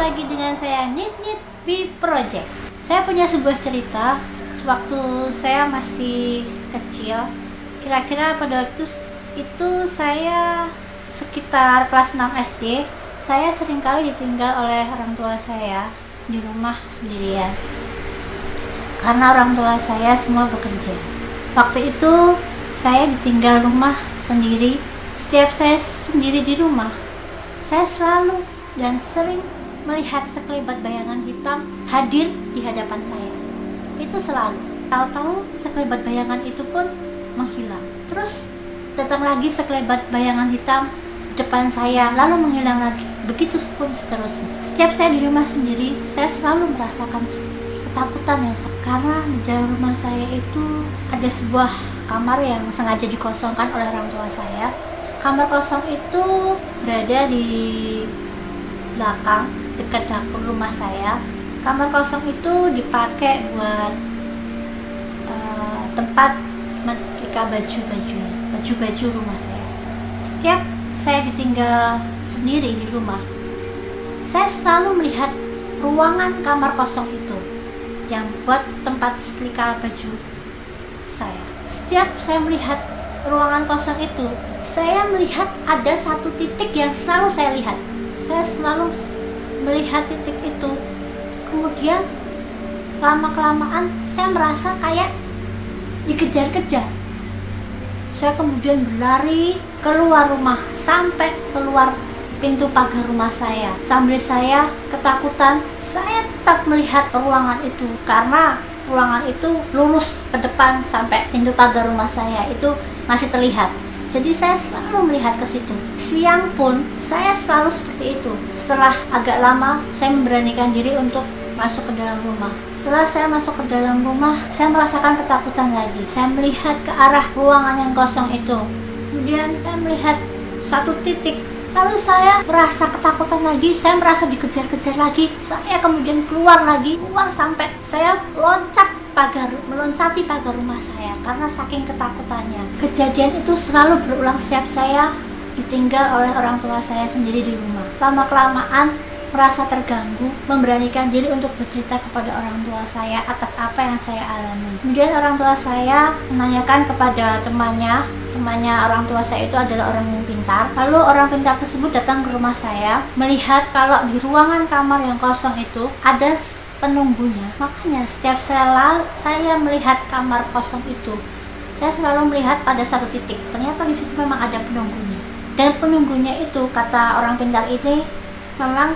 lagi dengan saya Nit B Project. Saya punya sebuah cerita sewaktu saya masih kecil. Kira-kira pada waktu itu saya sekitar kelas 6 SD. Saya seringkali ditinggal oleh orang tua saya di rumah sendirian. Karena orang tua saya semua bekerja. Waktu itu saya ditinggal rumah sendiri. Setiap saya sendiri di rumah, saya selalu dan sering melihat sekelebat bayangan hitam hadir di hadapan saya. Itu selalu. Tahu-tahu sekelebat bayangan itu pun menghilang. Terus datang lagi sekelebat bayangan hitam di depan saya, lalu menghilang lagi. Begitu pun seterusnya. Setiap saya di rumah sendiri, saya selalu merasakan ketakutan yang karena di dalam rumah saya itu ada sebuah kamar yang sengaja dikosongkan oleh orang tua saya. Kamar kosong itu berada di belakang dekat dapur rumah saya. Kamar kosong itu dipakai buat tempat menyetrika baju-baju rumah saya. Setiap saya ditinggal sendiri di rumah, saya selalu melihat ruangan kamar kosong itu yang buat tempat setrika baju saya. Setiap saya melihat ruangan kosong itu, saya melihat ada satu titik yang selalu saya lihat. Saya selalu melihat titik itu. Kemudian lama-kelamaan saya merasa kayak dikejar-kejar. Saya kemudian berlari keluar rumah sampai keluar pintu pagar rumah saya. Sambil saya ketakutan, saya tetap melihat ruangan itu karena ruangan itu lurus ke depan sampai pintu pagar rumah saya itu masih terlihat. Jadi saya selalu melihat ke situ. Siang pun saya selalu seperti itu. Setelah agak lama saya memberanikan diri untuk masuk ke dalam rumah. Setelah saya masuk ke dalam rumah, saya merasakan ketakutan lagi. Saya melihat ke arah ruangan yang kosong itu. Kemudian saya melihat satu titik. Lalu saya merasa ketakutan lagi, saya merasa dikejar-kejar lagi. Saya kemudian keluar sampai saya meloncati pagar rumah saya karena saking ketakutannya. Kejadian itu selalu berulang setiap saya ditinggal oleh orang tua saya sendiri di rumah. Lama-kelamaan merasa terganggu, memberanikan diri untuk bercerita kepada orang tua saya atas apa yang saya alami. Kemudian orang tua saya menanyakan kepada temannya orang tua saya itu adalah orang yang pintar. Lalu orang pintar tersebut datang ke rumah saya, melihat kalau di ruangan kamar yang kosong itu ada penunggunya. Makanya setiap saya melihat kamar kosong itu, saya selalu melihat pada satu titik. Ternyata di situ memang ada penunggunya. Dan penunggunya itu, kata orang pintar ini, memang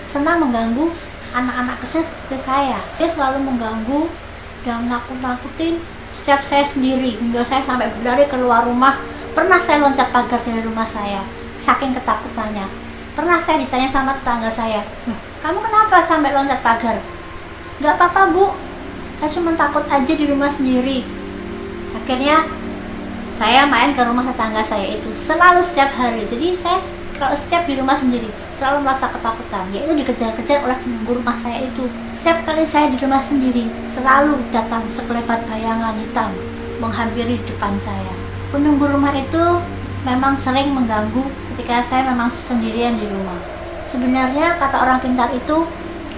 senang mengganggu anak-anak kecil seperti saya. Dia selalu mengganggu dan menakut-nakutin setiap saya sendiri, hingga saya sampai berlari keluar rumah. Pernah saya loncat pagar dari rumah saya saking ketakutannya. Pernah saya ditanya sama tetangga saya, "Kamu kenapa sampai loncat pagar?" "Gak apa-apa, Bu, saya cuma takut aja di rumah sendiri." Akhirnya saya main ke rumah tetangga saya itu selalu setiap hari. Jadi saya kalau setiap di rumah sendiri selalu merasa ketakutan, yaitu dikejar-kejar oleh penunggu rumah saya itu. Setiap kali saya di rumah sendiri selalu datang sekelebat bayangan hitam menghampiri depan saya. Penunggu rumah itu memang sering mengganggu ketika saya memang sendirian di rumah. Sebenarnya kata orang pintar itu,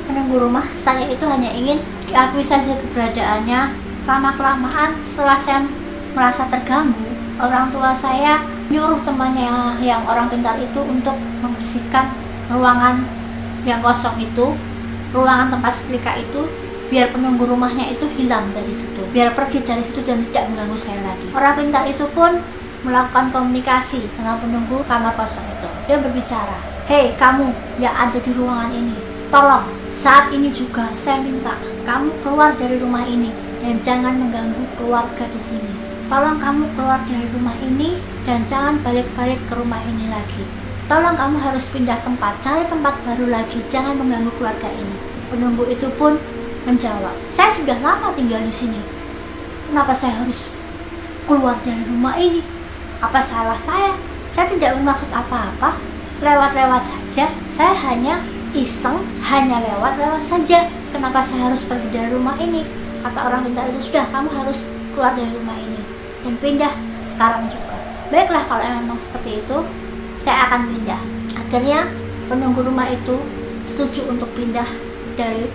penunggu rumah saya itu hanya ingin diakui saja keberadaannya. Lama-kelamaan setelah saya merasa terganggu, orang tua saya nyuruh temannya yang orang pintar itu untuk membersihkan ruangan yang kosong itu, ruangan tempat setrika itu, biar penunggu rumahnya itu hilang dari situ, biar pergi dari situ dan tidak mengganggu saya lagi. Orang pintar itu pun melakukan komunikasi dengan penunggu kamar kosong itu. Dia berbicara, "Hei kamu yang ada di ruangan ini, tolong saat ini juga saya minta kamu keluar dari rumah ini dan jangan mengganggu keluarga di sini. Tolong kamu keluar dari rumah ini dan jangan balik-balik ke rumah ini lagi. Tolong kamu harus pindah tempat, cari tempat baru lagi, jangan mengganggu keluarga ini." Penunggu itu pun menjawab, "Saya sudah lama tinggal di sini. Kenapa saya harus keluar dari rumah ini? Apa salah saya? Saya tidak bermaksud apa-apa. Lewat-lewat saja. Saya hanya iseng, hanya lewat-lewat saja. Kenapa saya harus pergi dari rumah ini?" Kata orang pintar itu, "Sudah, kamu harus keluar dari rumah ini dan pindah sekarang juga." "Baiklah, kalau memang seperti itu, saya akan pindah." Akhirnya penunggu rumah itu setuju untuk pindah dari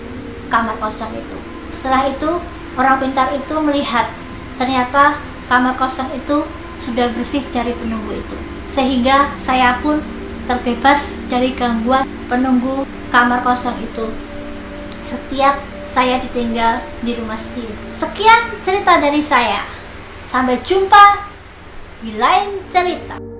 kamar kosong itu. Setelah itu, orang pintar itu melihat ternyata kamar kosong itu sudah bersih dari penunggu itu. Sehingga saya pun terbebas dari gangguan penunggu kamar kosong itu setiap saya ditinggal di rumah sendiri. Sekian cerita dari saya. Sampai jumpa di lain cerita.